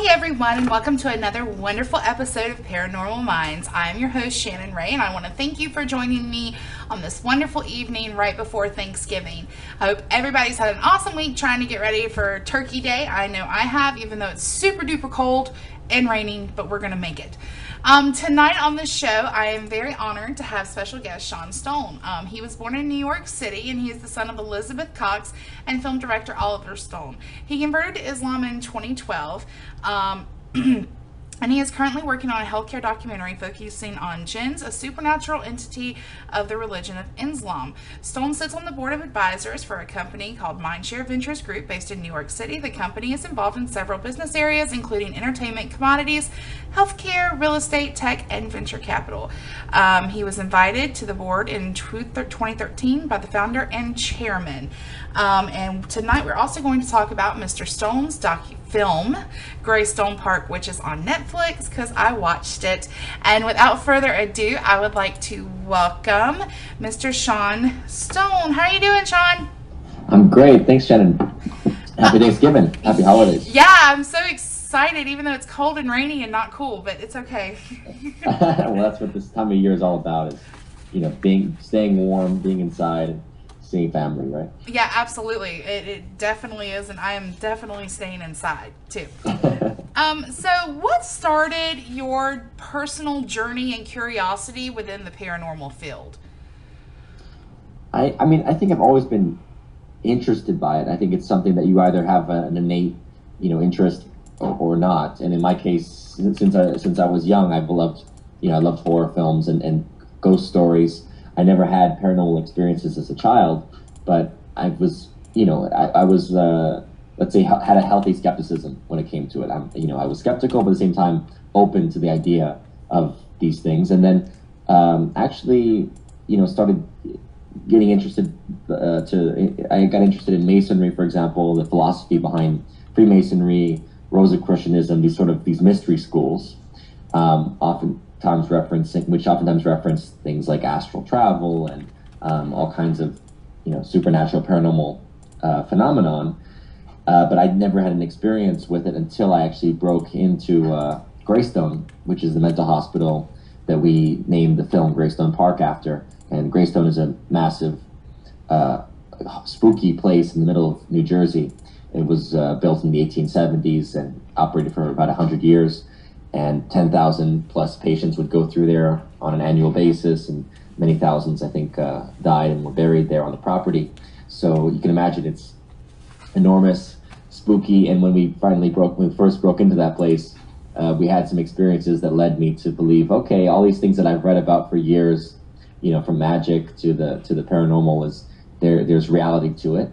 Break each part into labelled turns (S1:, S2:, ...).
S1: Hi, everyone, and welcome to another wonderful episode of Paranormal Minds. I am your host, Shannon Ray, and I want to thank you for joining me on this wonderful evening right before Thanksgiving. I hope everybody's had an awesome week trying to get ready for Turkey Day. I know I have, even though it's super duper cold and raining, but we're going to make it. Tonight on the show, I am very honored to have special guest Sean Stone. He was born in New York City, and he is the son of Elizabeth Cox and film director Oliver Stone. He converted to Islam in 2012. And he is currently working on a healthcare documentary focusing on jinns, a supernatural entity of the religion of Islam. Stone sits on the board of advisors for a company called Mindshare Ventures Group based in New York City. The company is involved in several business areas, including entertainment, commodities, healthcare, real estate, tech, and venture capital. He was invited to the board in 2013 by the founder and chairman. And tonight we're also going to talk about Mr. Stone's film, Greystone Park, which is on Netflix because I watched it. And without further ado, I would like to welcome Mr. Sean Stone. How are you doing, Sean?
S2: I'm great. Thanks, Shannon. Happy Thanksgiving. Happy holidays.
S1: Yeah, I'm so excited, even though it's cold and rainy and not cool, but it's okay.
S2: Well, that's what this time of year is all about, is, staying warm, being inside, seeing family, right?
S1: Yeah, absolutely. It definitely is, and I am definitely staying inside too. So what started your personal journey and curiosity within the paranormal field?
S2: I think I've always been interested by it. I think it's something that you either have an innate, interest or not. And in my case, since I was young, I loved horror films and ghost stories. I never had paranormal experiences as a child, but I was, let's say, had a healthy skepticism when it came to it. I was skeptical, but at the same time open to the idea of these things. And then actually, started getting interested I got interested in Masonry, for example, the philosophy behind Freemasonry, Rosicrucianism, these mystery schools, oftentimes reference things like astral travel and all kinds of supernatural paranormal phenomenon. But I'd never had an experience with it until I actually broke into Greystone, which is the mental hospital that we named the film Greystone Park after. And Greystone is a massive, spooky place in the middle of New Jersey. It was built in the 1870s and operated for about 100 years. And 10,000 plus patients would go through there on an annual basis, and many thousands, I think, died and were buried there on the property. So you can imagine it's enormous, spooky. And when we first broke into that place, we had some experiences that led me to believe, okay, all these things that I've read about for years, from magic to the paranormal, there's reality to it.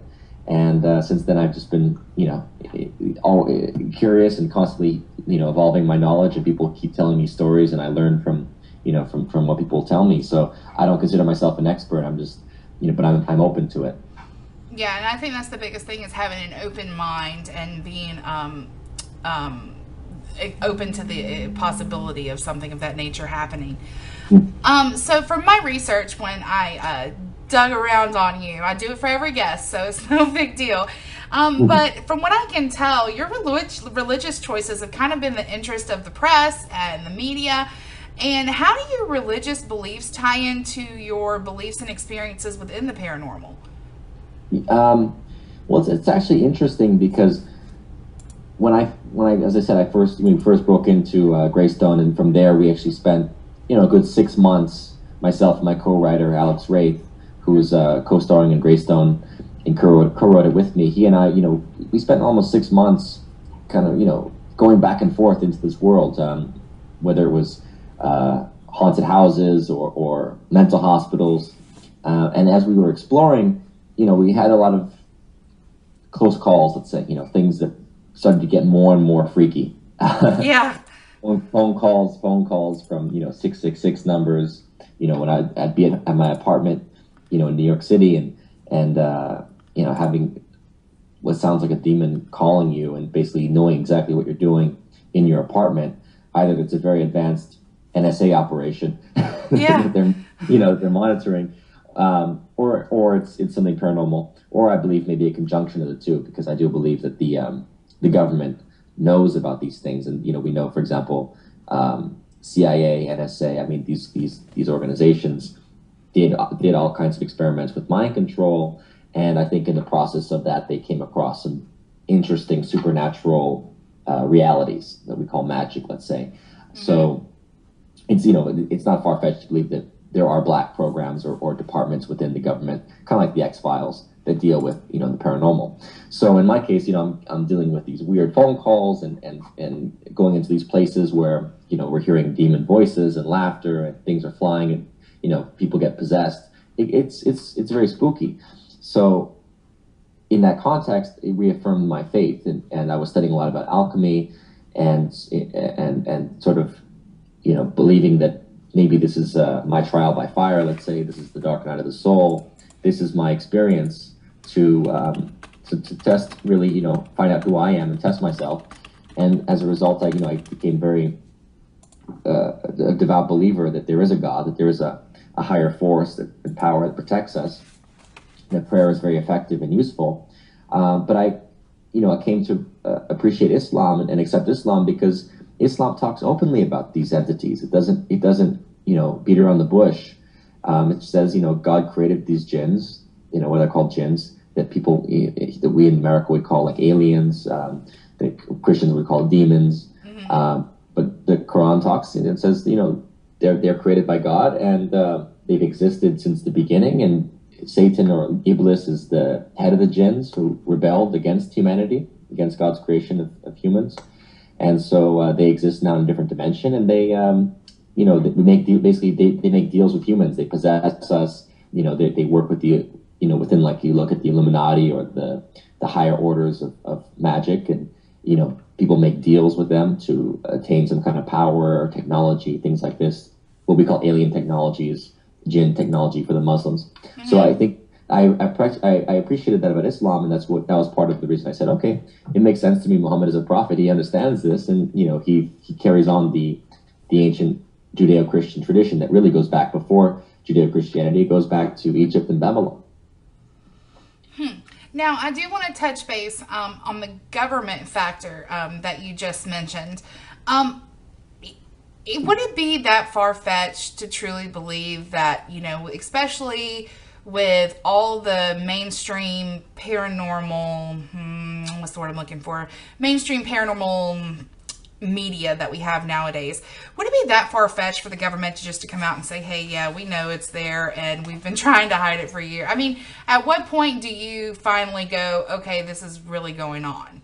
S2: And since then, I've just been, all curious and constantly, evolving my knowledge. And people keep telling me stories, and I learn from what people tell me. So I don't consider myself an expert. I'm just, but I'm open to it.
S1: Yeah, and I think that's the biggest thing, is having an open mind and being open to the possibility of something of that nature happening. So from my research, when I dug around on you, I do it for every guest, so it's no big deal. But from what I can tell, your religious choices have kind of been the interest of the press and the media. And how do your religious beliefs tie into your beliefs and experiences within the paranormal?
S2: Well, it's actually interesting because when I, as I said, we first broke into Greystone, and from there we actually spent, a good 6 months, myself and my co-writer, Alex Wraith, who was co-starring in Greystone and co-wrote it with me. He and I, we spent almost 6 months kind of, going back and forth into this world, whether it was haunted houses or mental hospitals. And as we were exploring, we had a lot of close calls, let's say, things that started to get more and more freaky.
S1: Yeah.
S2: phone calls from 666 numbers. When I'd be at my apartment, in New York City, and having what sounds like a demon calling you and basically knowing exactly what you're doing in your apartment. Either it's a very advanced NSA operation,
S1: yeah,
S2: they're monitoring, or it's something paranormal, or I believe maybe a conjunction of the two, because I do believe that the government knows about these things. And we know, for example, CIA, NSA. I mean, these organizations did all kinds of experiments with mind control, and I think in the process of that, they came across some interesting supernatural realities that we call magic, let's say. Mm-hmm. So it's not far-fetched to believe that there are black programs or departments within the government, kind of like the X-Files, that deal with the paranormal. So in my case, I'm dealing with these weird phone calls and going into these places where we're hearing demon voices and laughter and things are flying and people get possessed. It's very spooky. So in that context, it reaffirmed my faith, and I was studying a lot about alchemy and sort of believing that maybe this is my trial by fire. Let's say this is the dark night of the soul. This is my experience to test, really, find out who I am and test myself. And as a result, I became very a devout believer that there is a God, that there is a higher force and power that protects us, that prayer is very effective and useful. But I came to appreciate Islam and accept Islam because Islam talks openly about these entities. It doesn't beat around the bush. It says, God created these jinns, what are called jinns, that that we in America would call like aliens, that Christians would call demons. Mm-hmm. But the Quran talks, and it says, they're created by God, and they've existed since the beginning, and Satan or Iblis is the head of the jinns who rebelled against humanity, against God's creation of humans. And so they exist now in a different dimension, and they make deals with humans. They possess us. They work with within, like, you look at the Illuminati or the higher orders of magic, and people make deals with them to attain some kind of power or technology, things like this. What we call alien technologies, jinn technology for the Muslims. Mm-hmm. So I think I appreciated that about Islam, and that was part of the reason I said, okay, it makes sense to me. Muhammad is a prophet; he understands this, and he carries on the ancient Judeo-Christian tradition that really goes back before Judeo-Christianity. It goes back to Egypt and Babylon.
S1: Now, I do want to touch base on the government factor that you just mentioned. Would it be that far-fetched to truly believe that, especially with all the mainstream paranormal, what's the word I'm looking for? Mainstream paranormal media that we have nowadays, would it be that far-fetched for the government to come out and say, hey, yeah, we know it's there and we've been trying to hide it for years? I mean, at what point do you finally go, okay, this is really going on?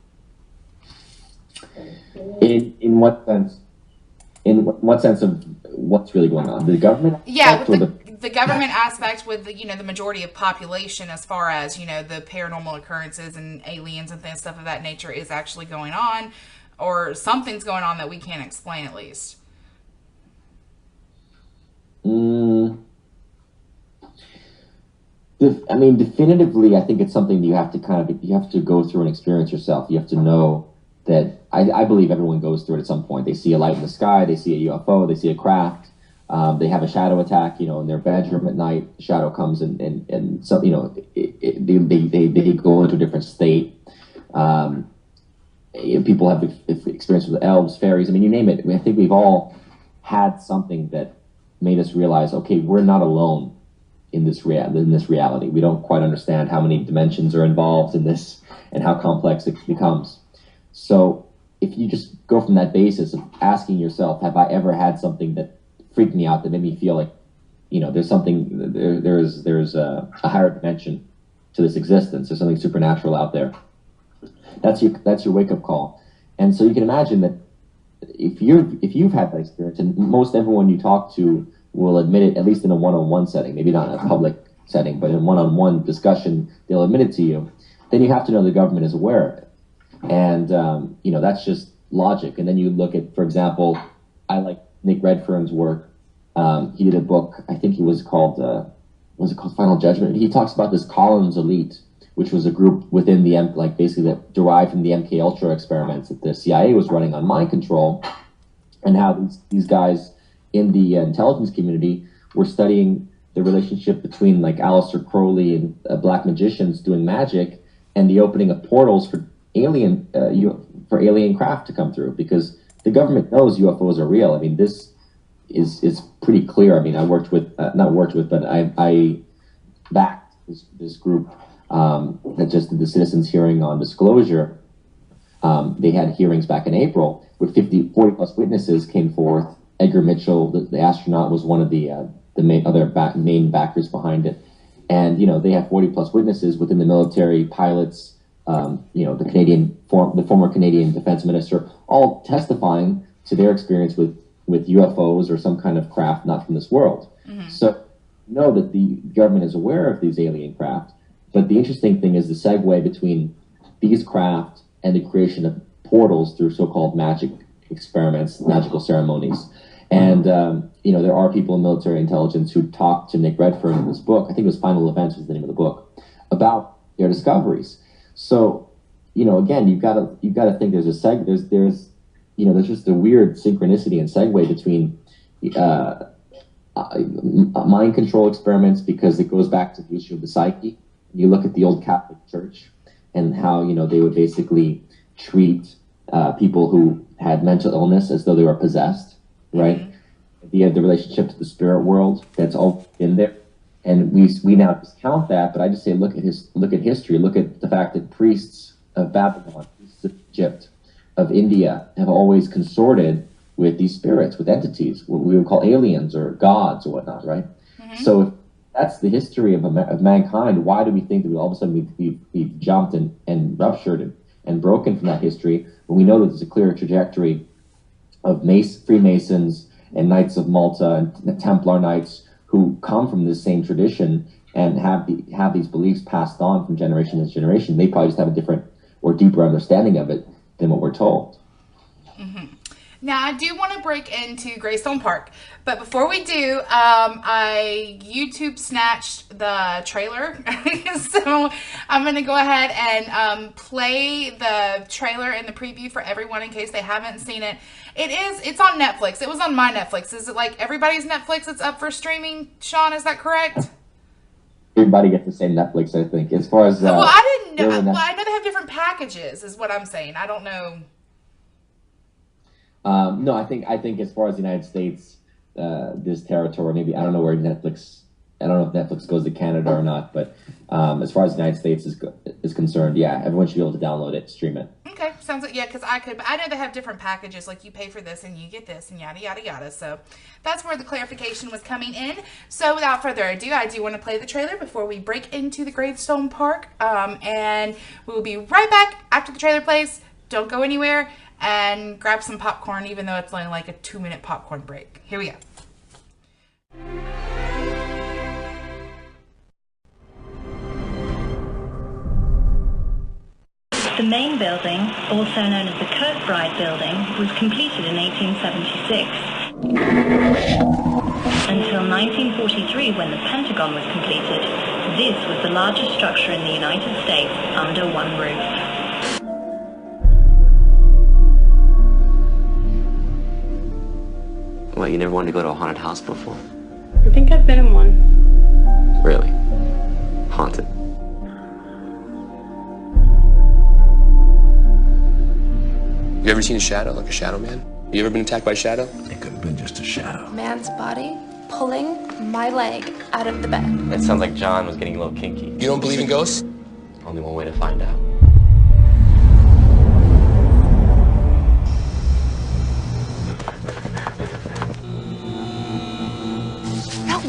S2: In what sense? In what sense of what's really going on? The government?
S1: Yeah, with the government aspect, with the majority of population, as far as the paranormal occurrences and aliens and stuff of that nature is actually going on, or something's going on that we can't explain, at least.
S2: Definitively, I think it's something that you have to go through and experience yourself. You have to know that. I believe everyone goes through it at some point. They see a light in the sky, they see a UFO, they see a craft, they have a shadow attack, in their bedroom at night. The shadow comes and so, they go into a different state. People have experience with elves, fairies. You name it. I think we've all had something that made us realize, okay, we're not alone in this reality. We don't quite understand how many dimensions are involved in this and how complex it becomes. So if you just go from that basis of asking yourself, have I ever had something that freaked me out, that made me feel like, there's something, there's a higher dimension to this existence. There's something supernatural out there. That's your wake-up call. And so you can imagine that if you've had that experience, and most everyone you talk to will admit it, at least in a one-on-one setting, maybe not in a public setting, but in one-on-one discussion, they'll admit it to you, then you have to know the government is aware of it. And, that's just logic. And then you look at, for example, I like Nick Redfern's work. He did a book, I think it was called, Final Judgment? He talks about this Collins Elite, which was a group within basically that derived from the MK Ultra experiments that the CIA was running on mind control, and how these guys in the intelligence community were studying the relationship between like Aleister Crowley and black magicians doing magic, and the opening of portals for alien for alien craft to come through, because the government knows UFOs are real. I mean, this is pretty clear. I mean, I worked with, not worked with, but I backed this group that just did the citizens hearing on disclosure. They had hearings back in April with 40 plus witnesses came forth. Edgar Mitchell, the astronaut, was one of the main backers behind it. And, you know, they have 40 plus witnesses within the military, pilots, you know, the former Canadian defense minister, all testifying to their experience with UFOs or some kind of craft not from this world. Mm-hmm. So know that the government is aware of these alien craft. But the interesting thing is the segue between these craft and the creation of portals through so-called magic experiments, magical ceremonies. And, you know, there are people in military intelligence who talked to Nick Redfern in this book, I think it was Final Events was the name of the book, about their discoveries. So, you know, again, you've got to think there's just a weird synchronicity and segue between mind control experiments, because it goes back to the issue of the psyche. You look at the old Catholic Church and how, you know, they would basically treat people who had mental illness as though they were possessed, right? Mm-hmm. The relationship to the spirit world, that's all in there. And we now discount that, but I just say look at history, look at the fact that priests of Babylon, priests of Egypt, of India have always consorted with these spirits, with entities, what we would call aliens or gods or whatnot, right? Mm-hmm. So if that's the history of mankind, why do we think that all of a sudden we've jumped and ruptured and broken from that history when we know that there's a clear trajectory of Freemasons and Knights of Malta and Templar Knights who come from this same tradition and have these beliefs passed on from generation to generation? They probably just have a different or deeper understanding of it than what we're told.
S1: Mm-hmm. Now, I do want to break into Greystone Park, but before we do, I YouTube snatched the trailer, so I'm going to go ahead and play the trailer and the preview for everyone in case they haven't seen it. It's on Netflix. It was on my Netflix. Is it like everybody's Netflix that's up for streaming, Sean? Is that correct?
S2: Everybody gets the same Netflix, I think. As far as
S1: well, I didn't know. Well, I know they have different packages, is what I'm saying. I don't know.
S2: No, I think as far as the United States, this territory, maybe, I don't know if Netflix goes to Canada or not, but as far as the United States is concerned, yeah, everyone should be able to download it, stream it.
S1: Okay, sounds like, yeah, because I could, but I know they have different packages, like you pay for this and you get this and yada, yada, yada. So that's where the clarification was coming in. So without further ado, I do want to play the trailer before we break into the Greystone Park, and we will be right back after the trailer plays. Don't go anywhere. And grab some popcorn, even though it's only like a 2-minute popcorn break. Here we go.
S3: The main building, also known as the Kirkbride Building, was completed in 1876. Until 1943, when the Pentagon was completed, this was the largest structure in the United States under one roof.
S4: What, you never wanted to go to a haunted house before?
S5: I think I've been in one.
S4: Really? Haunted?
S6: You ever seen a shadow, like a shadow man? You ever been attacked by a shadow?
S7: It could have been just a shadow.
S8: Man's body pulling my leg out of the bed.
S4: It sounds like John was getting a little kinky.
S6: You don't believe in ghosts?
S4: Only one way to find out.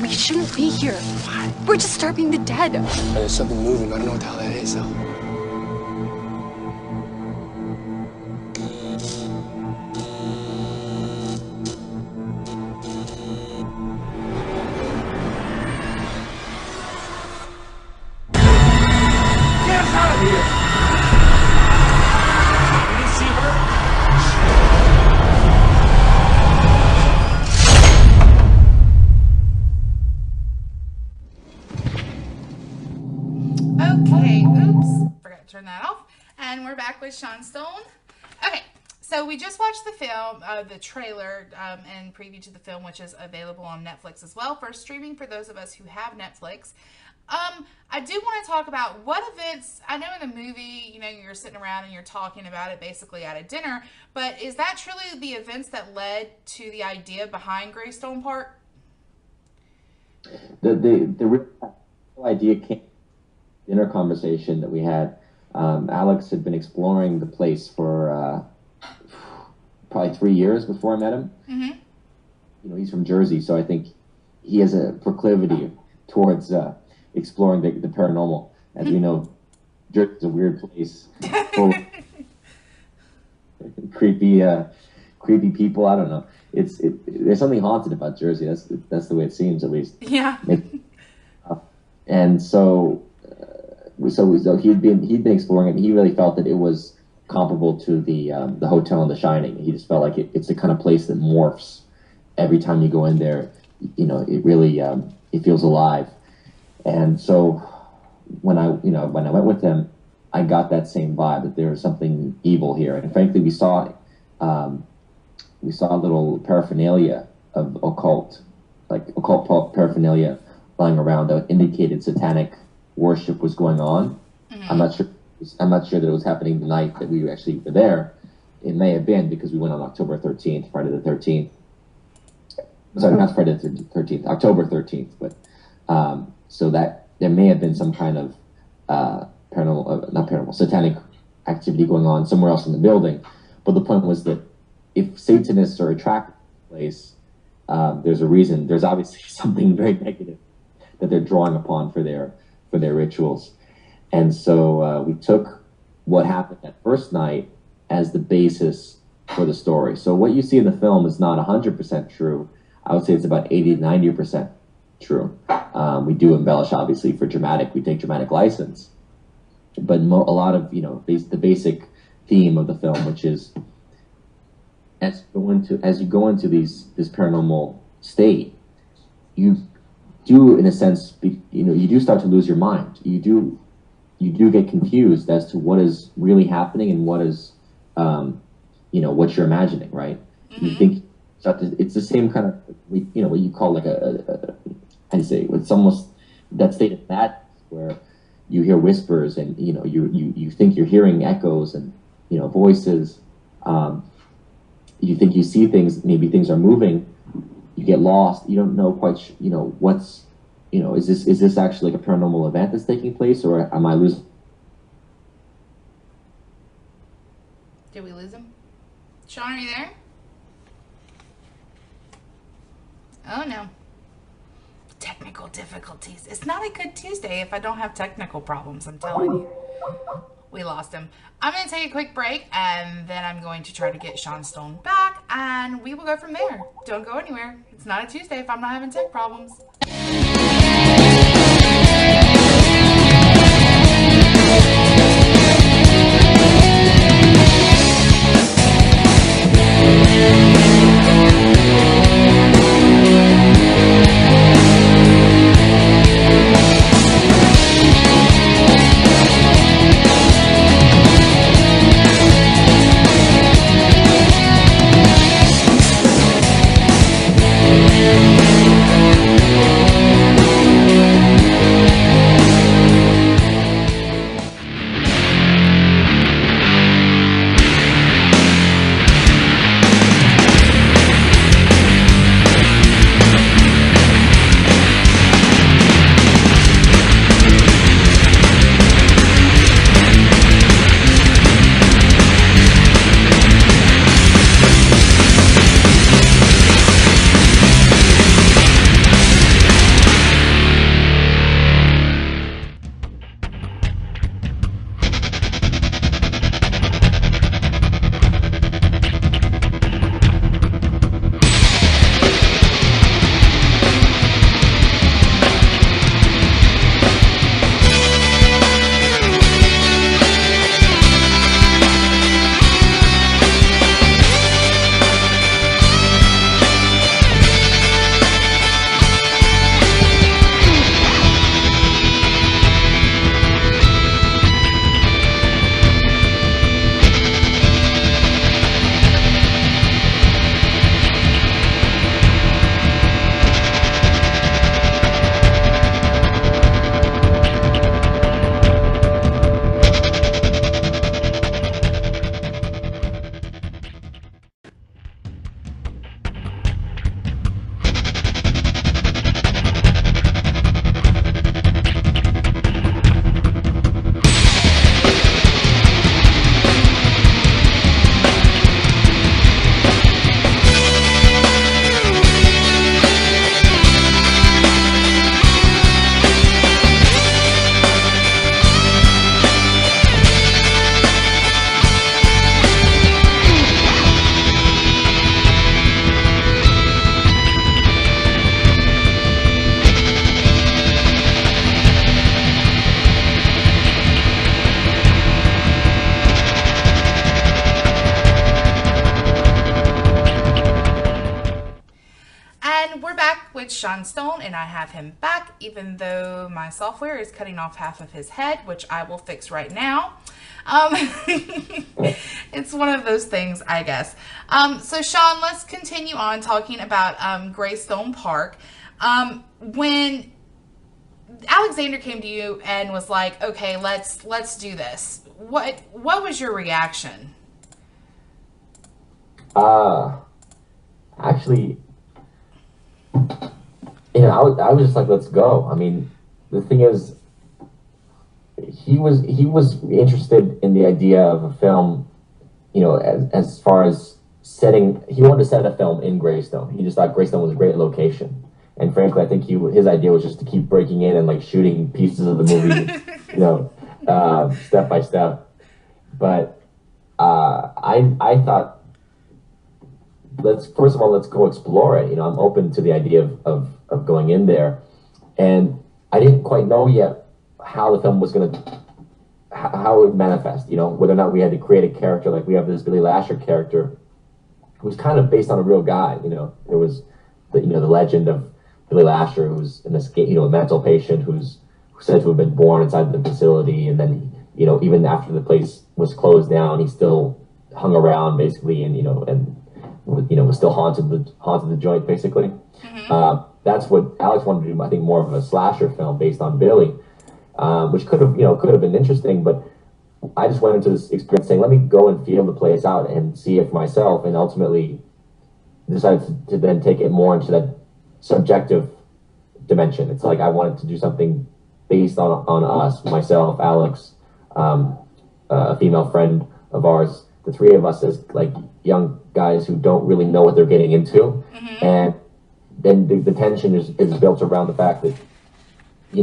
S8: We shouldn't be here. Why? We're disturbing the dead.
S6: There's something moving, but I don't know what the hell that is, though.
S7: Get us out of here! Did you see her?
S1: Okay, oops, forgot to turn that off. And we're back with Sean Stone. Okay, so we just watched the film, the trailer and preview to the film, which is available on Netflix as well for streaming for those of us who have Netflix. I do want to talk about what events. I know in the movie, you know, you're sitting around and you're talking about it basically at a dinner, but is that truly the events that led to the idea behind Greystone Park?
S2: The real idea came dinner conversation that we had. Alex had been exploring the place for probably 3 years before I met him.
S1: Mm-hmm.
S2: You know, he's from Jersey, so I think he has a proclivity towards exploring the paranormal. As we know, Jersey's a weird place, full of creepy people. I don't know. There's something haunted about Jersey. That's the way it seems, at least.
S1: Yeah.
S2: And so he'd been exploring it, and he really felt that it was comparable to the hotel in The Shining. He just felt like it's the kind of place that morphs every time you go in there. You know, it really it feels alive. And so when I went with him, I got that same vibe that there was something evil here. And frankly, we saw a little paraphernalia of occult paraphernalia lying around that indicated satanic worship was going on. Mm-hmm. I'm not sure that it was happening the night that we actually were there. It may have been because we went on October 13th, Friday the 13th. Sorry, not Friday the 13th, October 13th. But so that there may have been some kind of satanic activity going on somewhere else in the building. But the point was that if Satanists are attracted to the place, there's a reason. There's obviously something very negative that they're drawing upon for their rituals. And so we took what happened that first night as the basis for the story. So what you see in the film is not 100% true. I would say it's about 80 to 90% true. We do embellish, obviously, for dramatic. We take dramatic license. But a lot of, you know, the basic theme of the film, which is as you go into this paranormal state, you do, in a sense, you do start to lose your mind. You do get confused as to what is really happening and what is, what you're imagining, right? Mm-hmm. You think it's the same kind of, what you call like how do you say, it's almost that state of madness where you hear whispers and, you think you're hearing echoes and, voices. You think you see things, maybe things are moving. You get lost. You don't know quite, what's, is this actually like a paranormal event that's taking place, or am I losing?
S1: Did we lose him? Sean, are you there? Oh no. Technical difficulties. It's not a good Tuesday if I don't have technical problems, I'm telling you. We lost him. I'm going to take a quick break, and then I'm going to try to get Sean Stone back, and we will go from there. Don't go anywhere. It's not a Tuesday if I'm not having tech problems. it's Sean Stone, and I have him back, even though my software is cutting off half of his head, which I will fix right now. It's one of those things, I guess. So Sean, let's continue on talking about Greystone Park. When Alexander came to you and was like, "Okay, let's do this," what was your reaction?
S2: Actually, I was just like, let's go. I mean, the thing is, he was interested in the idea of a film, as far as setting. He wanted to set a film in Greystone. He just thought Greystone was a great location. And frankly, I think his idea was just to keep breaking in and like shooting pieces of the movie, step by step. But I thought, first of all, let's go explore it. I'm open to the idea of going in there, and I didn't quite know yet how the film was how it would manifest. Whether or not we had to create a character like we have this Billy Lasher character, who's kind of based on a real guy. There was the legend of Billy Lasher, who's an a mental patient who's said to have been born inside the facility, and then even after the place was closed down, he still hung around basically, and was still haunted the joint basically. Mm-hmm. That's what Alex wanted to do. I think more of a slasher film based on Billy, which could have been interesting, but I just went into this experience saying, let me go and feel the place out and see it for myself, and ultimately decided to then take it more into that subjective dimension. It's like I wanted to do something based on us, myself, Alex, a female friend of ours, the three of us as like young guys who don't really know what they're getting into. Mm-hmm. And then the tension is built around the fact that, we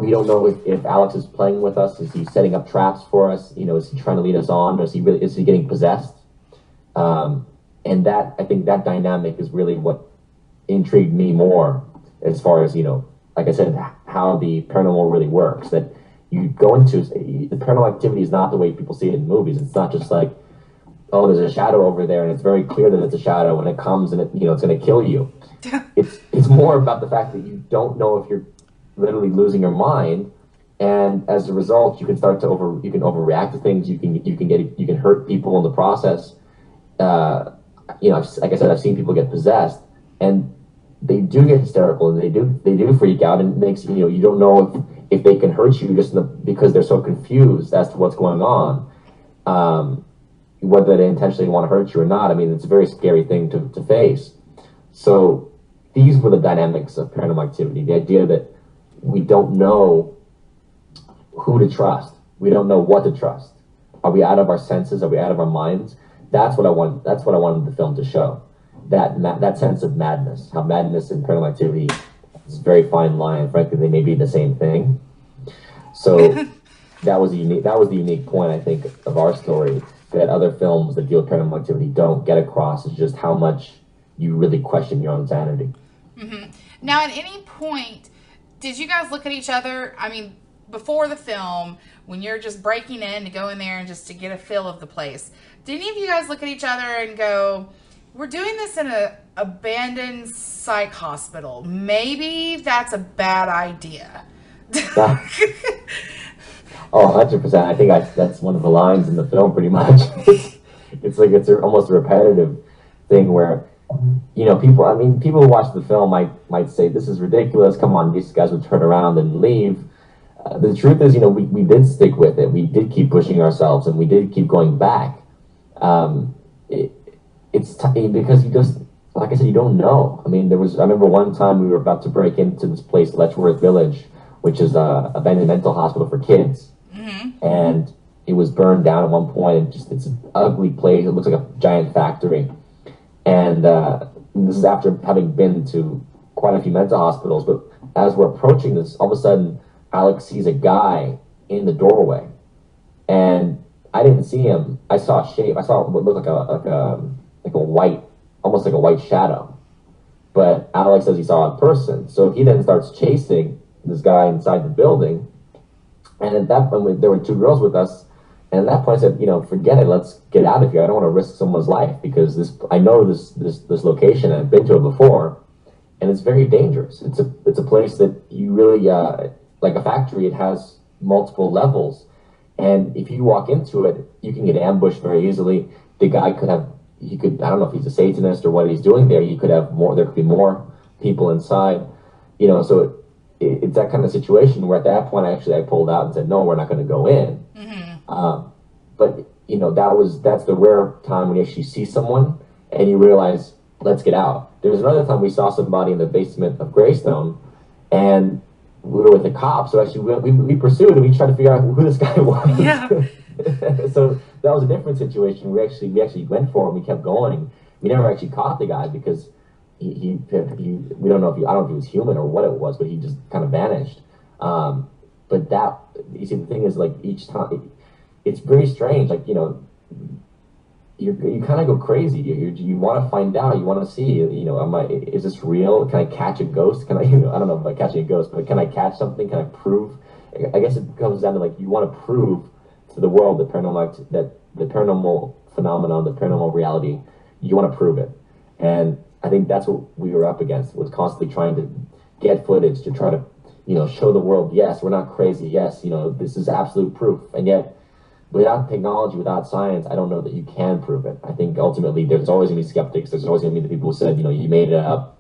S2: don't know if Alex is playing with us. Is he setting up traps for us? Is he trying to lead us on? Or is he getting possessed? And that, I think that dynamic is really what intrigued me more as far as, like I said, how the paranormal really works. That you go into, the paranormal activity is not the way people see it in movies. It's not just like, oh, there's a shadow over there, and it's very clear that it's a shadow, and it comes and it's going to kill you. It's more about the fact that you don't know if you're literally losing your mind, and as a result, you can start to overreact to things. You can hurt people in the process. Like I said, I've seen people get possessed, and they do get hysterical, and they do freak out, and it makes you don't know if they can hurt you just because they're so confused as to what's going on, whether they intentionally want to hurt you or not. I mean, it's a very scary thing to face. So these were the dynamics of Paranormal Activity. The idea that we don't know who to trust. We don't know what to trust. Are we out of our senses? Are we out of our minds? That's what I want. That's what I wanted the film to show. That sense of madness. How madness and Paranormal Activity is a very fine line. Frankly, they may be the same thing. So that was the unique point, I think, of our story, that other films that deal with Paranormal Activity don't get across, is just how much you really question your own sanity.
S1: Mm-hmm. Now, at any point, did you guys look at each other? I mean, before the film, when you're just breaking in to go in there and just to get a feel of the place, did any of you guys look at each other and go, we're doing this in an abandoned psych hospital. Maybe that's a bad idea.
S2: Oh, 100%. I think that's one of the lines in the film, pretty much. It's like almost a repetitive thing where, people who watch the film might say, this is ridiculous. Come on, these guys would turn around and leave. The truth is, we did stick with it. We did keep pushing ourselves, and we did keep going back. Because you just, like I said, you don't know. I mean, I remember one time we were about to break into this place, Letchworth Village, which is a abandoned mental hospital for kids. Mm-hmm. And it was burned down at one point, and it's an ugly place. It looks like a giant factory. And this is after having been to quite a few mental hospitals. But as we're approaching this, all of a sudden, Alex sees a guy in the doorway. And I didn't see him. I saw a shape. I saw what looked like a white, almost like a white shadow. But Alex says he saw a person. So he then starts chasing this guy inside the building. And at that point, there were two girls with us. And at that point, I said, forget it. Let's get out of here. I don't want to risk someone's life, because I know this location. I've been to it before. and it's very dangerous. It's a place that you really like a factory. It has multiple levels, and if you walk into it, you can get ambushed very easily. The guy could have, I don't know if he's a Satanist or what he's doing there. He could have more. There could be more people inside, So it's that kind of situation where at that point, I pulled out and said, no, we're not going to go in. But that's the rare time when you actually see someone and you realize, let's get out. There was another time we saw somebody in the basement of Greystone, and we were with the cops. So actually, we pursued and we tried to figure out who this guy was.
S1: Yeah.
S2: So that was a different situation. We actually went for him. We kept going. We never actually caught the guy because we don't know I don't know if he was human or what it was, but he just kind of vanished. But that, you see, the thing is, like, each time it's very strange. Like, you kind of go crazy. You want to find out. You want to see. Is this real? Can I catch a ghost? Can I? I don't know about catching a ghost, but can I catch something? Can I prove? I guess it comes down to, like, you want to prove to the world the paranormal phenomenon, the paranormal reality. You want to prove it, and I think that's what we were up against. Was constantly trying to get footage to try to, show the world, yes, we're not crazy. Yes, this is absolute proof, and yet, without technology, without science, I don't know that you can prove it. I think ultimately there's always going to be skeptics. There's always going to be the people who said, you made it up.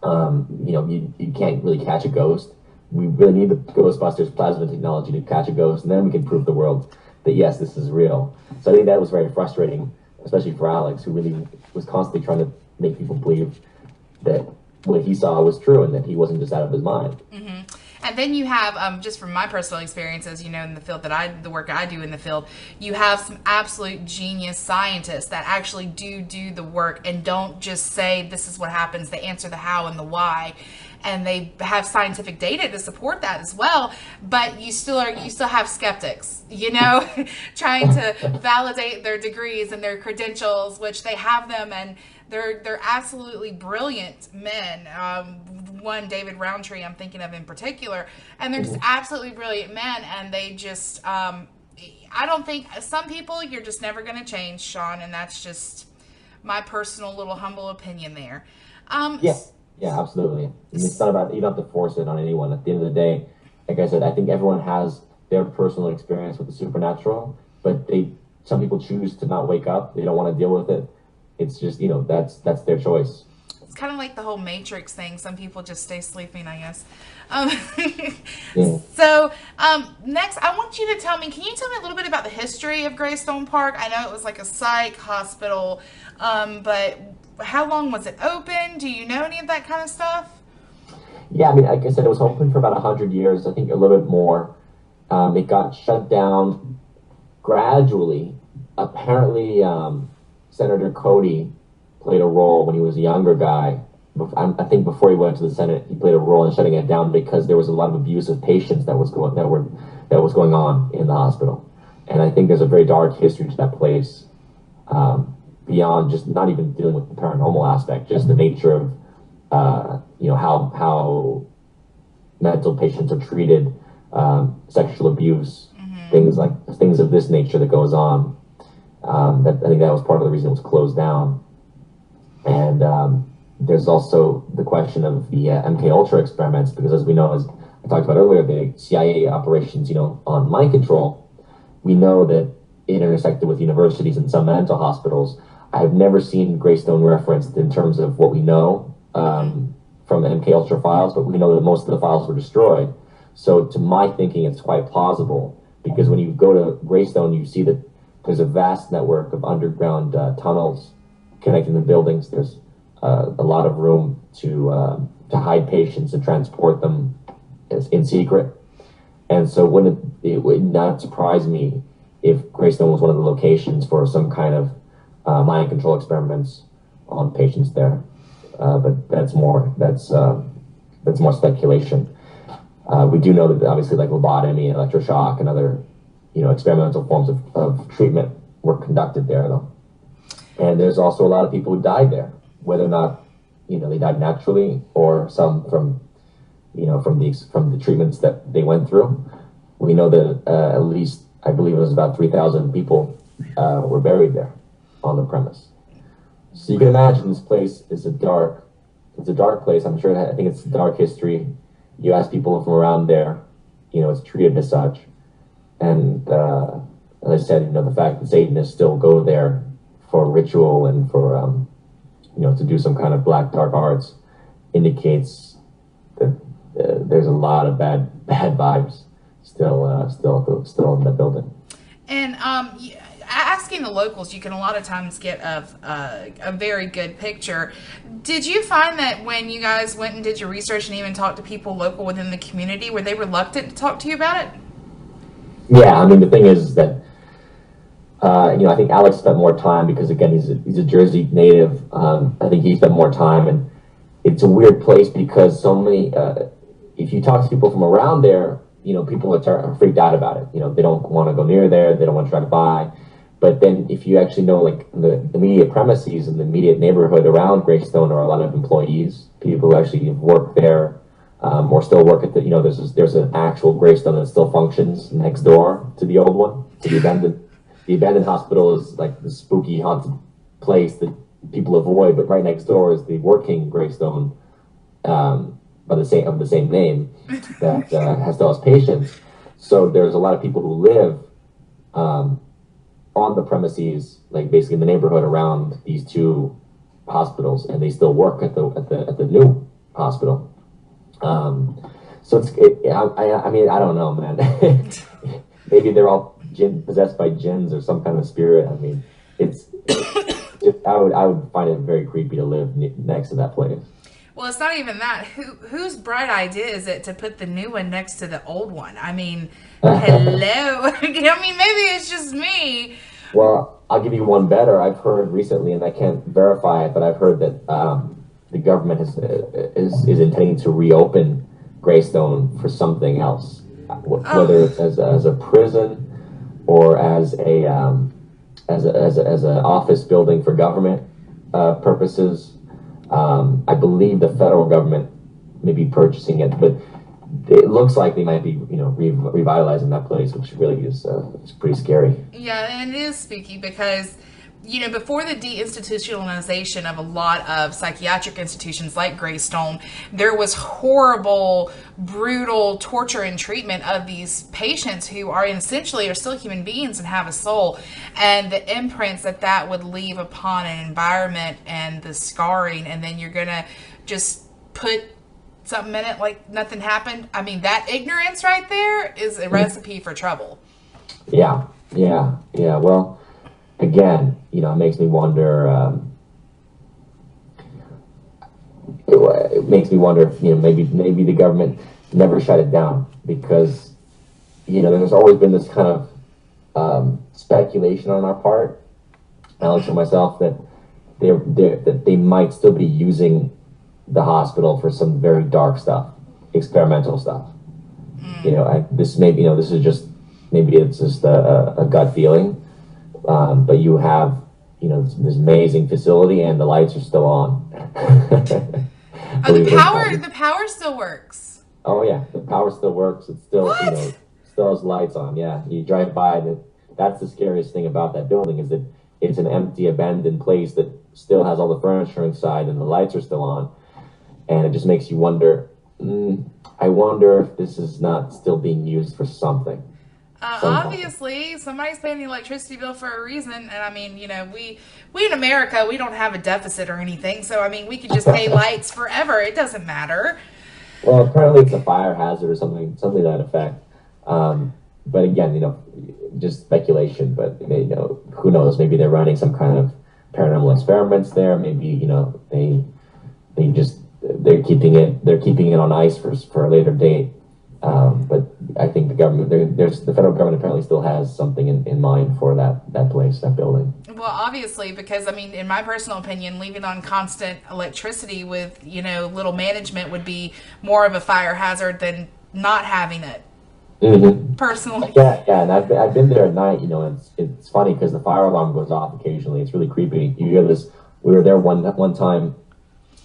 S2: You can't really catch a ghost. We really need the Ghostbusters plasma technology to catch a ghost, and then we can prove the world that, yes, this is real. So I think that was very frustrating, especially for Alex, who really was constantly trying to make people believe that what he saw was true and that he wasn't just out of his mind.
S1: Mm-hmm. And then you have, just from my personal experiences, in the field the work I do in the field, you have some absolute genius scientists that actually do the work and don't just say this is what happens. They answer the how and the why, and they have scientific data to support that as well. But you still have skeptics, trying to validate their degrees and their credentials, which they have them, and they're absolutely brilliant men. One, David Roundtree, I'm thinking of in particular, and they're just absolutely brilliant men, and they just, I don't think, some people you're just never going to change, Sean, and that's just my personal little humble opinion there.
S2: Yeah, absolutely. It's not about, you don't have to force it on anyone. At the end of the day, like I said, I think everyone has their personal experience with the supernatural, but some people choose to not wake up. They don't want to deal with it. It's just, that's their choice.
S1: It's kind of like the whole Matrix thing. Some people just stay sleeping, I guess.
S2: Yeah.
S1: So, next, I want you to tell me, can you tell me a little bit about the history of Greystone Park? I know it was like a psych hospital, but how long was it open? Do you know any of that kind of stuff?
S2: Yeah, like I said, it was open for about 100 years, I think a little bit more. It got shut down gradually. Apparently, Senator Cody played a role when he was a younger guy. I think before he went to the Senate, he played a role in shutting it down because there was a lot of abuse of patients that was going on in the hospital. And I think there's a very dark history to that place, beyond just not even dealing with the paranormal aspect, just the nature of how mental patients are treated, sexual abuse, things of this nature that goes on. I think that was part of the reason it was closed down. And there's also the question of the MK Ultra experiments, because as we know, as I talked about earlier, the CIA operations, on mind control, we know that it intersected with universities and some mental hospitals. I've never seen Greystone referenced in terms of what we know from the MK Ultra files, but we know that most of the files were destroyed. So to my thinking, it's quite plausible, because when you go to Greystone, you see that there's a vast network of underground tunnels connecting the buildings. There's a lot of room to hide patients and transport them in secret. And so it would not surprise me if Greystone was one of the locations for some kind of mind control experiments on patients there. But that's more speculation. We do know that obviously, like lobotomy and electroshock and other experimental forms of treatment were conducted there, though. And there's also a lot of people who died there, whether or not they died naturally or some from the treatments that they went through. We know that at least, I believe it was about 3,000 people were buried there on the premise. So you can imagine this place is a dark, it's a dark place. I'm sure I think it's a dark history. You ask people from around there, it's treated as such. And as I said, the fact that Satanists still go there for ritual and for to do some kind of black dark arts indicates that there's a lot of bad vibes still in the building.
S1: And asking the locals, you can a lot of times get a very good picture. Did you find that when you guys went and did your research and even talked to people local within the community, were they reluctant to talk to you about it?
S2: Yeah, I mean, the thing is that I think Alex spent more time because, again, he's a Jersey native. I think he spent more time, and it's a weird place because so many. If you talk to people from around there, people are freaked out about it. They don't want to go near there. They don't want to try to buy. But then if you actually know, like, the immediate premises and the immediate neighborhood around Greystone are a lot of employees, people who actually work there or still work at the, there's an actual Greystone that still functions next door to the old one, to the abandoned hospital is like the spooky haunted place that people avoid, but right next door is the working Greystone of the same name that still has patients. So there's a lot of people who live on the premises, like basically in the neighborhood around these two hospitals, and they still work at the new hospital. So I mean, I don't know, man. Maybe they're all possessed by jinns or some kind of spirit. I mean, I would find it very creepy to live next to that place.
S1: Well, it's not even that. Whose bright idea is it to put the new one next to the old one? I mean, hello. I mean, maybe it's just me.
S2: Well, I'll give you one better. I've heard recently, and I can't verify it, but I've heard that the government is intending to reopen Greystone for something else, whether it's as a prison or as an office building for government purposes. I believe the federal government may be purchasing it, but it looks like they might be, revitalizing that place, which really is pretty scary.
S1: Yeah, and it is spooky because, before the deinstitutionalization of a lot of psychiatric institutions like Greystone, there was horrible, brutal torture and treatment of these patients who are essentially still human beings and have a soul, and the imprints that would leave upon an environment and the scarring, and then you're gonna just put something in it like nothing happened. I mean, that ignorance right there is a recipe for trouble.
S2: Yeah. Well, again, it makes me wonder. It makes me wonder if maybe the government never shut it down because there's always been this kind of speculation on our part, Alex and myself, that they might still be using the hospital for some very dark stuff, experimental stuff. This is just maybe it's just a gut feeling, but you have this amazing facility and the lights are still on.
S1: The power still works.
S2: Oh yeah, the power still works. It's still still has lights on. Yeah, you drive by and that's the scariest thing about that building is that it's an empty, abandoned place that still has all the furniture inside and the lights are still on. And it just makes you wonder, I wonder if this is not still being used for something.
S1: Obviously, somebody's paying the electricity bill for a reason. And I mean, we in America, we don't have a deficit or anything. So, I mean, we could just pay lights forever. It doesn't matter.
S2: Well, apparently it's a fire hazard or something to that effect. But again, just speculation. But, who knows? Maybe they're running some kind of paranormal experiments there. Maybe, they're keeping it on ice for a later date. But I think the government, the federal government apparently still has something in mind for that place, that building.
S1: Well, obviously, because I mean, in my personal opinion, leaving on constant electricity with little management would be more of a fire hazard than not having it.
S2: Mm-hmm.
S1: Personally.
S2: Yeah, and I've been there at night. And it's funny because the fire alarm goes off occasionally. It's really creepy. You hear this. We were there one time,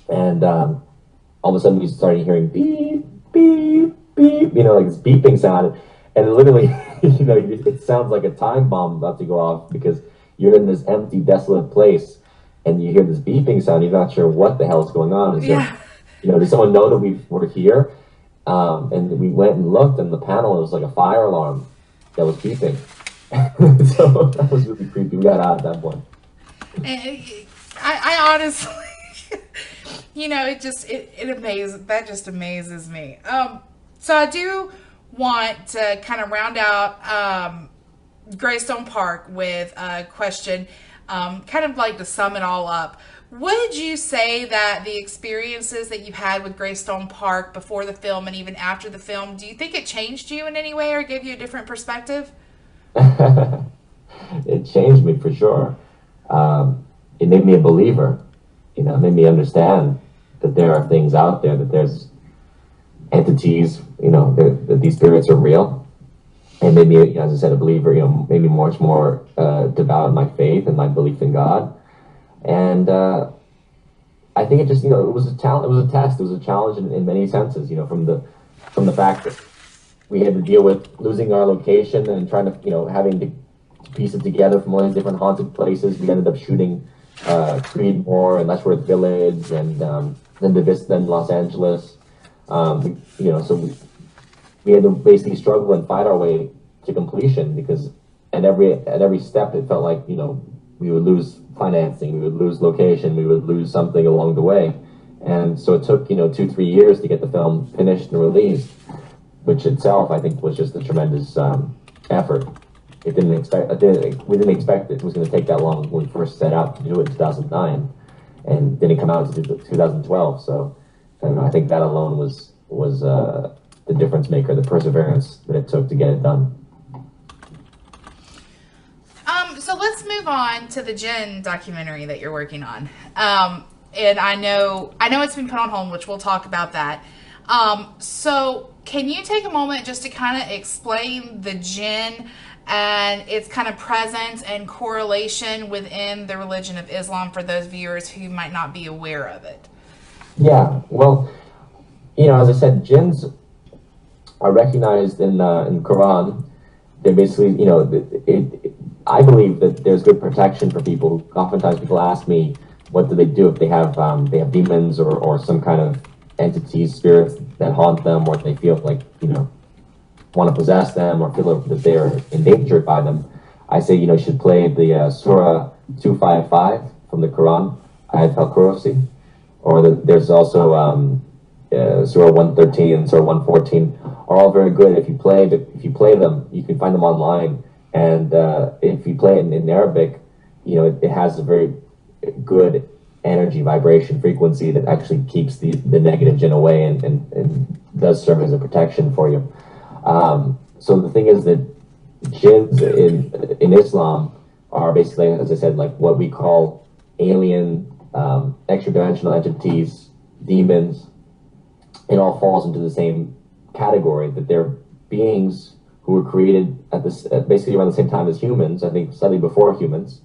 S2: and all of a sudden we started hearing beep beep beep, like this beeping sound, and literally, it sounds like a time bomb about to go off because you're in this empty, desolate place, and you hear this beeping sound. You're not sure what the hell is going on. Did someone know that we were here? And we went and looked, and the panel, it was like a fire alarm that was beeping. So that was really creepy. We got out at that point.
S1: I honestly, that just amazes me. So I do want to kind of round out Greystone Park with a question, kind of like to sum it all up. Would you say that the experiences that you had with Greystone Park before the film and even after the film, do you think it changed you in any way or gave you a different perspective?
S2: It changed me for sure. It made me a believer. It made me understand that there are things out there, that there's entities, that these spirits are real. It made me, as I said, a believer. Made me much more devout in my faith and my belief in God. And I think it just, it was a challenge. It was a test. It was a challenge in many senses. From the fact that we had to deal with losing our location and trying to, having to piece it together from all these different haunted places. We ended up shooting Creedmoor and Letchworth Village, and then Los Angeles. So we had to basically struggle and fight our way to completion, because at every step it felt like we would lose financing, we would lose location, we would lose something along the way. And so it took 2-3 years to get the film finished and released, which itself I think was just a tremendous effort. We didn't expect it was going to take that long when we first set out to do it in 2009, and didn't come out until 2012. So I think that alone was the difference maker, the perseverance that it took to get it done.
S1: So let's move on to the Jinn documentary that you're working on. And I know it's been put on hold, which we'll talk about that. So can you take a moment just to kind of explain the Jinn and its kind of presence and correlation within the religion of Islam for those viewers who might not be aware of it?
S2: Yeah, well, as I said, jinns are recognized in Quran. They're basically, I believe that there's good protection for people. Oftentimes people ask me, what do they do if they have demons or some kind of entities, spirits that haunt them, or they feel like, want to possess them, or feel that they're endangered by them. I say, you should play the Surah 255 from the Quran, Ayat al-Kursi, or there's also Surah 113 and Surah 114 are all very good. If you play them, you can find them online. And if you play it in Arabic, it has a very good energy, vibration, frequency that actually keeps the negative jinn away and does serve as a protection for you. So the thing is that jinns in Islam are basically, as I said, like what we call alien, extra-dimensional entities, demons. It all falls into the same category, that they're beings who were created basically around the same time as humans, I think slightly before humans.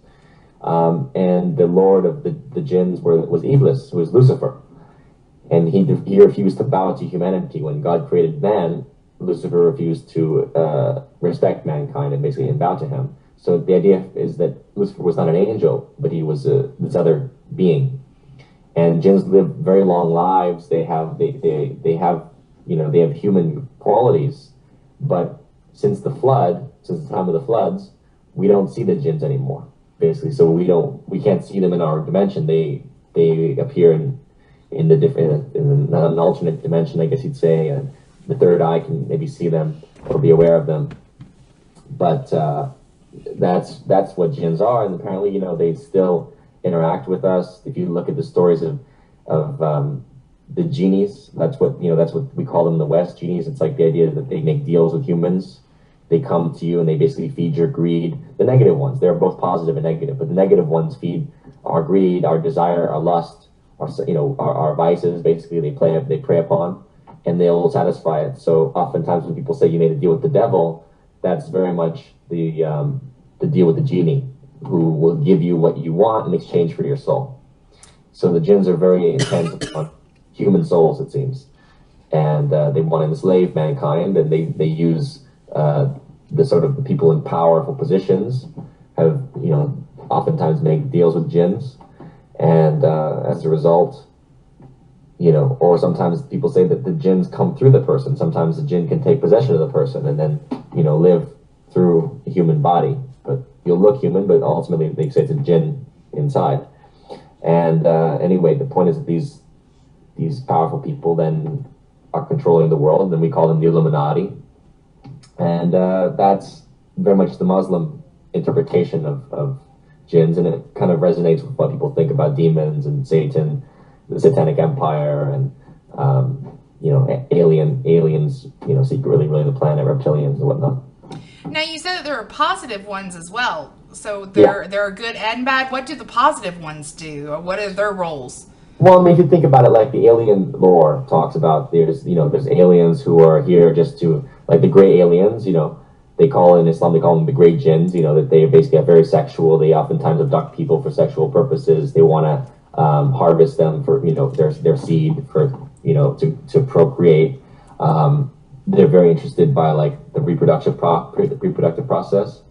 S2: And the lord of the jinns was Iblis, who was Lucifer. And he refused to bow to humanity. When God created man, Lucifer refused to respect mankind and basically bow to him. So the idea is that Lucifer was not an angel, but he was this other being. And jinns live very long lives. They have human qualities, but since the time of the floods, we don't see the jinns anymore, basically. So we can't see them in our dimension. They appear in an alternate dimension, I guess you'd say, and the third eye can maybe see them or be aware of them. But that's what jinns are, and apparently, they still interact with us. If you look at the stories of the genies, that's what we call them in the West, genies. It's like the idea that they make deals with humans. They come to you and they basically feed your greed. The negative ones, they're both positive and negative, but the negative ones feed our greed, our desire, our lust, our vices. Basically, they prey upon, and they'll satisfy it. So oftentimes when people say you made a deal with the devil, that's very much the deal with the genie, who will give you what you want in exchange for your soul. So the jinns are very intent on human souls, it seems, and they want to enslave mankind, and they use the people in powerful positions have oftentimes make deals with jinns, and as a result, you know, or sometimes people say that the jinns come through the person. Sometimes the jinn can take possession of the person and then, you know, live through a human body. But you'll look human, but ultimately they say it's a jinn inside. And anyway, the point is that these powerful people then are controlling the world, and we call them the Illuminati. And that's very much the Muslim interpretation of jinns, and it kind of resonates with what people think about demons and Satan, the Satanic Empire, and you know, aliens, you know, secretly ruling the planet, reptilians and whatnot.
S1: Now, you said that there are positive ones as well. So there are good and bad. What do the positive ones do? Or what are their roles?
S2: Well, I mean, if you think about it, like the alien lore talks about, there's aliens who are here just to, like the gray aliens, you know, they call in Islam, they call them the gray jinns, you know, that they basically are very sexual. They oftentimes abduct people for sexual purposes. They want to harvest them for, you know, their seed for, you know, to procreate. They're very interested by like the reproductive process.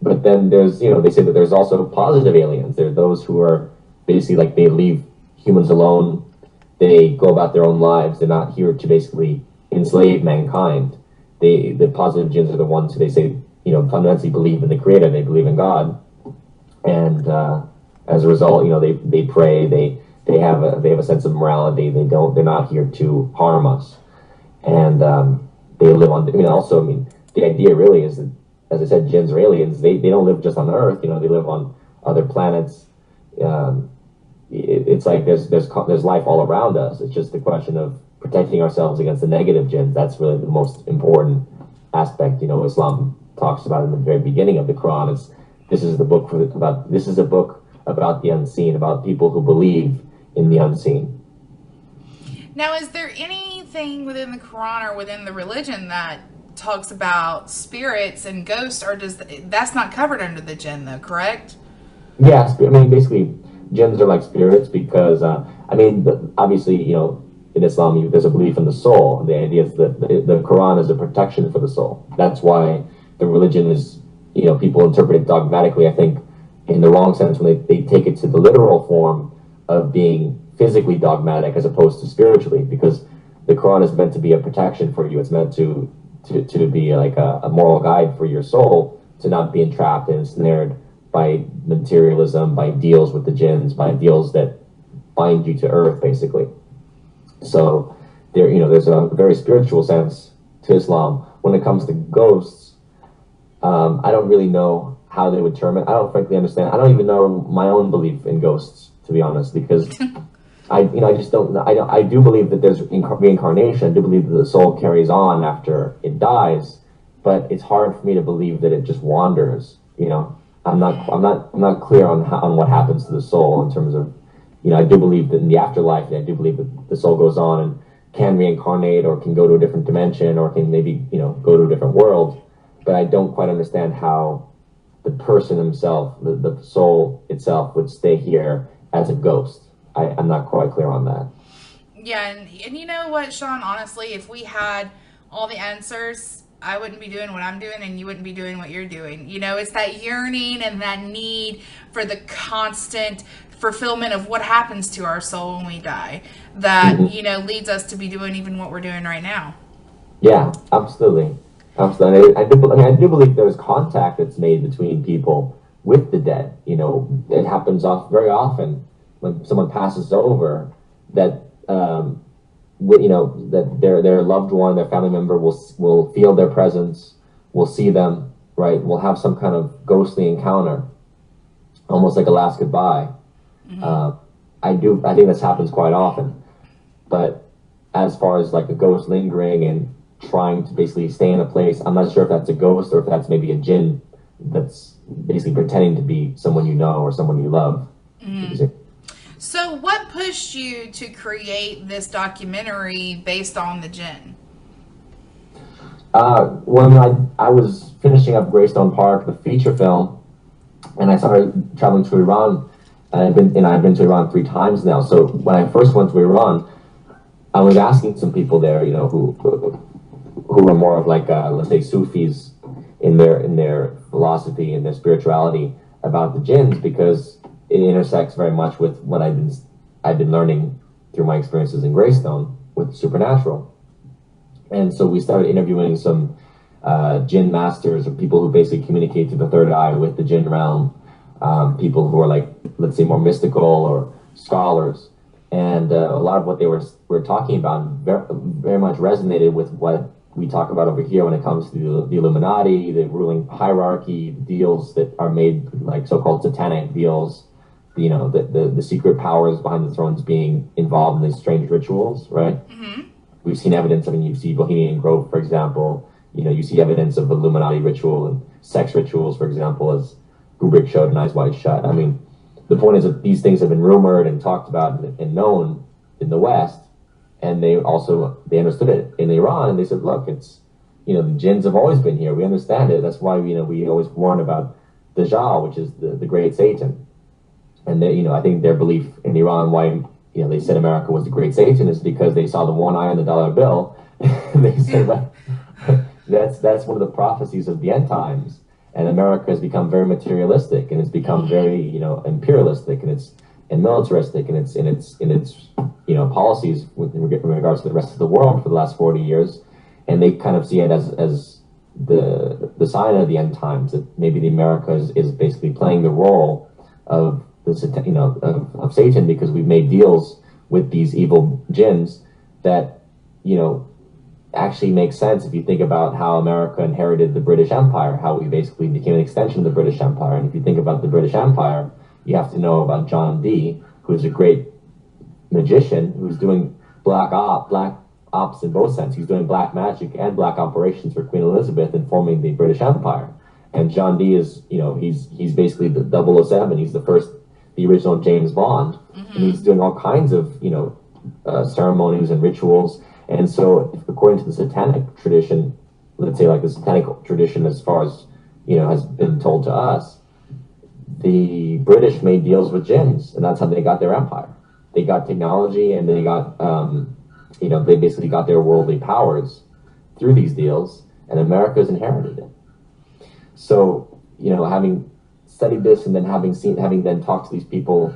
S2: But then there's, you know, they say that there's also positive aliens. There are those who are basically like they leave humans alone. They go about their own lives. They're not here to basically enslave mankind. The positive jinns are the ones who they say, you know, fundamentally believe in the Creator. They believe in God, and as a result, you know, they pray. They have a sense of morality. They're not here to harm us, and they live on. I mean, also, I mean, the idea really is that, as I said, jinns or aliens. They don't live just on Earth. You know, they live on other planets. It's like there's life all around us. It's just a question of protecting ourselves against the negative jinns. That's really the most important aspect. You know, Islam talks about in the very beginning of the Quran. This is a book about the unseen, about people who believe in the unseen.
S1: Now, is there anything within the Quran or within the religion that talks about spirits and ghosts, or that's not covered under the jinn, though, correct?
S2: Yes, I mean, basically, jinns are like spirits because, I mean, obviously, you know, in Islam, there's a belief in the soul. The idea is that the Quran is a protection for the soul. That's why the religion is, you know, people interpret it dogmatically, I think, in the wrong sense when they take it to the literal form of being physically dogmatic as opposed to spiritually, because the Quran is meant to be a protection for you. It's meant to be like a moral guide for your soul, to not be entrapped and ensnared by materialism, by deals with the jinns, by deals that bind you to earth, basically. So there, you know, there's a very spiritual sense to Islam. When it comes to ghosts, I don't really know how they would term it. I don't frankly understand. I don't even know my own belief in ghosts, to be honest, because I just don't. I do believe that there's reincarnation. I do believe that the soul carries on after it dies, but it's hard for me to believe that it just wanders. You know, I'm not clear on what happens to the soul in terms of, you know, I do believe that in the afterlife, and I do believe that the soul goes on and can reincarnate or can go to a different dimension or can maybe, you know, go to a different world. But I don't quite understand how the person himself, the soul itself, would stay here as a ghost. I'm not quite clear on that.
S1: Yeah, and you know what, Sean, honestly, if we had all the answers, I wouldn't be doing what I'm doing and you wouldn't be doing what you're doing. You know, it's that yearning and that need for the constant fulfillment of what happens to our soul when we die that, you know, leads us to be doing even what we're doing right now.
S2: Yeah, absolutely. Absolutely. I do believe there's contact that's made between people with the dead. You know, it happens very often when someone passes over that, you know, that their loved one, their family member will feel their presence, will see them, right? Will have some kind of ghostly encounter, almost like a last goodbye. I think this happens quite often, but as far as like a ghost lingering and trying to basically stay in a place, I'm not sure if that's a ghost or if that's maybe a jinn that's basically pretending to be someone you know or someone you love.
S1: So what pushed you to create this documentary based on the jinn?
S2: Well, I was finishing up Greystone Park, the feature film, and I started traveling to Iran. I've been to Iran 3 times now. So when I first went to Iran, I was asking some people there, you know, who were more of like, let's say, Sufis in their philosophy and their spirituality about the jinns, because it intersects very much with what I've been learning through my experiences in Greystone with Supernatural. And so we started interviewing some jinn masters, or people who basically communicate through the third eye with the jinn realm, people who are like, let's say, more mystical or scholars. And a lot of what they were talking about very, very much resonated with what we talk about over here when it comes to the Illuminati, the ruling hierarchy, the deals that are made, like so-called satanic deals, you know, the secret powers behind the thrones being involved in these strange rituals, right?
S1: Mm-hmm.
S2: We've seen evidence of, you see Bohemian Grove, for example, you know, you see evidence of Illuminati ritual and sex rituals, for example, as Kubrick showed in Eyes Wide Shut. I mean, the point is that these things have been rumored and talked about and known in the West, and they understood it in Iran, and they said, look, it's, you know, the jinns have always been here. We understand it. That's why, you know, we always warn about Dajjal, which is the great Satan. And they, you know, I think their belief in Iran, why, you know, they said America was the great Satan, is because they saw the one eye on the dollar bill. They said, well, that's one of the prophecies of the end times. And America has become very materialistic, and it's become very, you know, imperialistic, and militaristic in its you know, policies in regards to the rest of the world for the last 40 years. And they kind of see it as the sign of the end times, that maybe the America is basically playing the role of the, you know, of Satan, because we've made deals with these evil jinns that, you know, actually makes sense if you think about how America inherited the British Empire, how we basically became an extension of the British Empire. And if you think about the British Empire, you have to know about John Dee, who's a great magician who's doing black ops in both sense. He's doing black magic and black operations for Queen Elizabeth in forming the British Empire. And John Dee is, you know, he's basically the 007. He's the original James Bond. Mm-hmm. And he's doing all kinds of, you know, ceremonies and rituals. And so, according to the satanic tradition, let's say like the satanic tradition, as far as, you know, has been told to us, the British made deals with jinns, and that's how they got their empire. They got technology, and they got, you know, they basically got their worldly powers through these deals, and America's inherited it. So, you know, having studied this, and then having then talked to these people,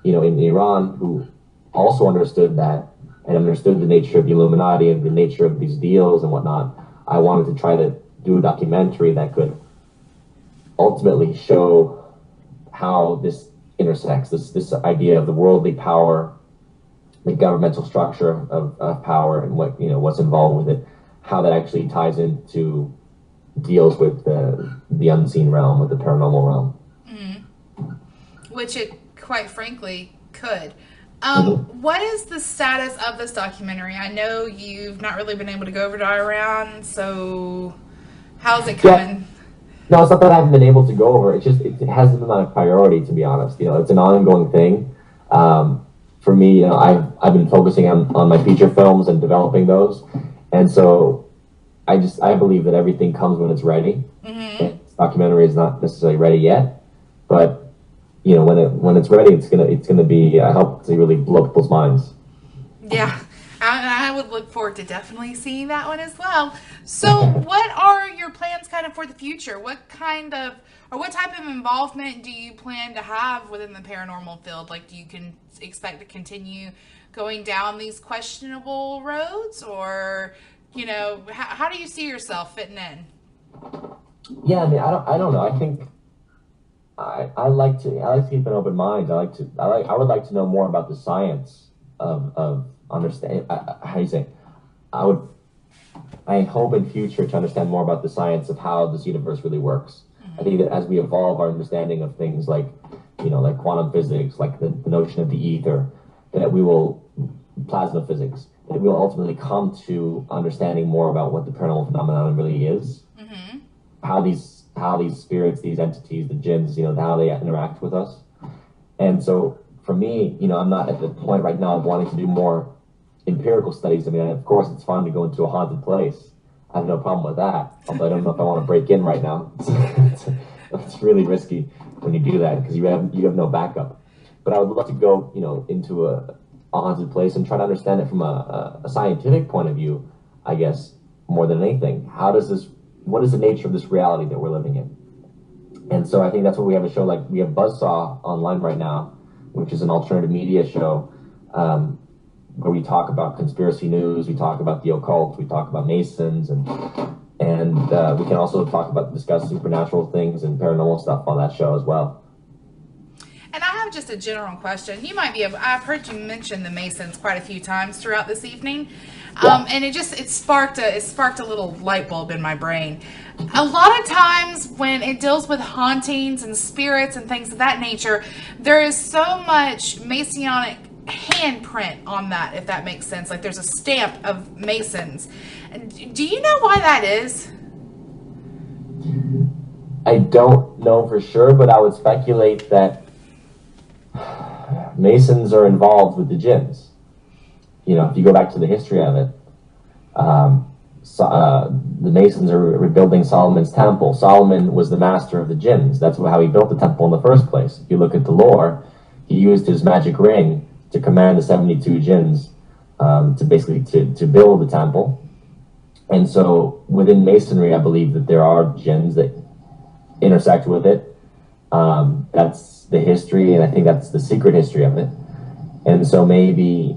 S2: you know, in Iran, who also understood that, and understood the nature of the Illuminati and the nature of these deals and whatnot, I wanted to try to do a documentary that could ultimately show how this intersects, this idea of the worldly power, the governmental structure of power, and what, you know, what's involved with it, how that actually ties into deals with the unseen realm, with the paranormal realm.
S1: Mm-hmm. Which it, quite frankly, could.
S2: Mm-hmm.
S1: What is the status of this documentary? I know you've not really been able to go over to Iran, so how's it coming?
S2: Yeah. No, it's not that I haven't been able to go over. It's just, it hasn't been a priority, to be honest. You know, it's an ongoing thing. For me, you know, I've been focusing on my feature films and developing those. And so I believe that everything comes when it's ready. Mm-hmm. This documentary is not necessarily ready yet, but you know, when it's ready, it's gonna be, I hope to really blow people's minds.
S1: Yeah, I would look forward to definitely seeing that one as well. So, what are your plans kind of for the future? What kind of, or what type of involvement do you plan to have within the paranormal field? Like, do you expect to continue going down these questionable roads, or, you know, how do you see yourself fitting in?
S2: Yeah, I mean, I don't know. I think I like to keep an open mind. I would like to know more about the science of understand. How do you say? I hope in future to understand more about the science of how this universe really works. Mm-hmm. I think that as we evolve our understanding of things like, you know, like quantum physics, like the notion of the ether, that we will, plasma physics, that we will ultimately come to understanding more about what the paranormal phenomenon really is. Mm-hmm. How these spirits, these entities, the jinns, you know, how they interact with us. And so for me, you know, I'm not at the point right now of wanting to do more empirical studies. I mean, of course, it's fun to go into a haunted place. I have no problem with that. Although I don't know if I want to break in right now. It's really risky when you do that, because you have no backup. But I would love to go, you know, into a haunted place and try to understand it from a scientific point of view, I guess, more than anything. What is the nature of this reality that we're living in? And so I think that's what we have a show like, we have Buzzsaw online right now, which is an alternative media show. where we talk about conspiracy news, we talk about the occult, we talk about Masons, and we can also discuss supernatural things and paranormal stuff on that show as well.
S1: And I have just a general question. You might be able, I've heard you mention the Masons quite a few times throughout this evening. And it sparked a little light bulb in my brain. A lot of times when it deals with hauntings and spirits and things of that nature, there is so much Masonic handprint on that, if that makes sense. Like there's a stamp of Masons. Do you know why that is?
S2: I don't know for sure, but I would speculate that Masons are involved with the jinns. You know, if you go back to the history of it, the Masons are rebuilding Solomon's temple. Solomon was the master of the jinns. That's how he built the temple in the first place. If you look at the lore, he used his magic ring to command the 72 jinns to basically to build the temple. And so within Masonry, I believe that there are jinns that intersect with it. That's the history, and I think that's the secret history of it. And so maybe,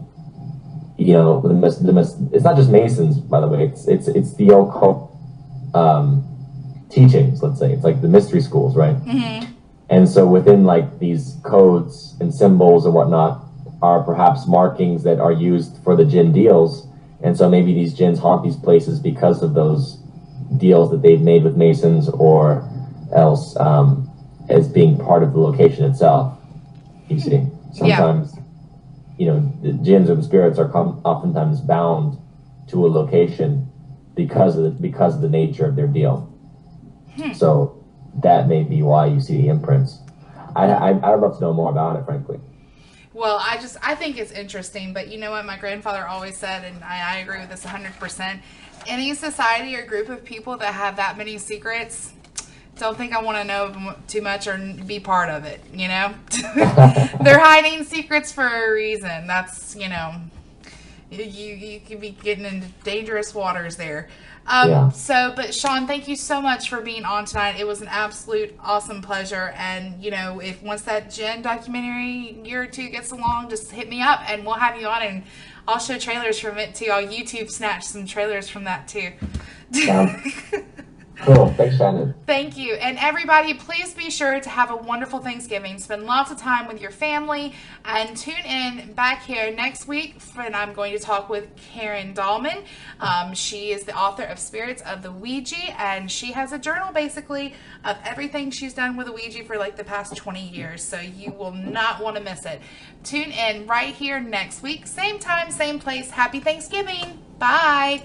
S2: you know, it's not just Masons, by the way. It's the occult teachings. Let's say it's like the mystery schools, right? Mm-hmm. And so within like these codes and symbols and whatnot are perhaps markings that are used for the jinn deals. And so maybe these jinns haunt these places because of those deals that they've made with Masons, or else as being part of the location itself. You see, sometimes, you know, the jinns or the spirits are oftentimes bound to a location because of the nature of their deal. So that may be why you see the imprints. I'd love to know more about it, frankly.
S1: Well, I think it's interesting, but you know what my grandfather always said, and I agree with this 100%. Any society or group of people that have that many secrets, don't think I want to know too much or be part of it, you know? They're hiding secrets for a reason. That's, you know, you could be getting into dangerous waters there. But Sean, thank you so much for being on tonight. It was an absolute awesome pleasure. And, you know, if once that Jen documentary year or two gets along, just hit me up and we'll have you on and I'll show trailers from it too. I'll YouTube snatch some trailers from that too.
S2: Cool. Thanks, Shannon.
S1: Thank you. And everybody, please be sure to have a wonderful Thanksgiving. Spend lots of time with your family. And tune in back here next week when I'm going to talk with Karen Dahlman. She is the author of Spirits of the Ouija. And she has a journal, basically, of everything she's done with the Ouija for like the past 20 years. So you will not want to miss it. Tune in right here next week. Same time, same place. Happy Thanksgiving. Bye.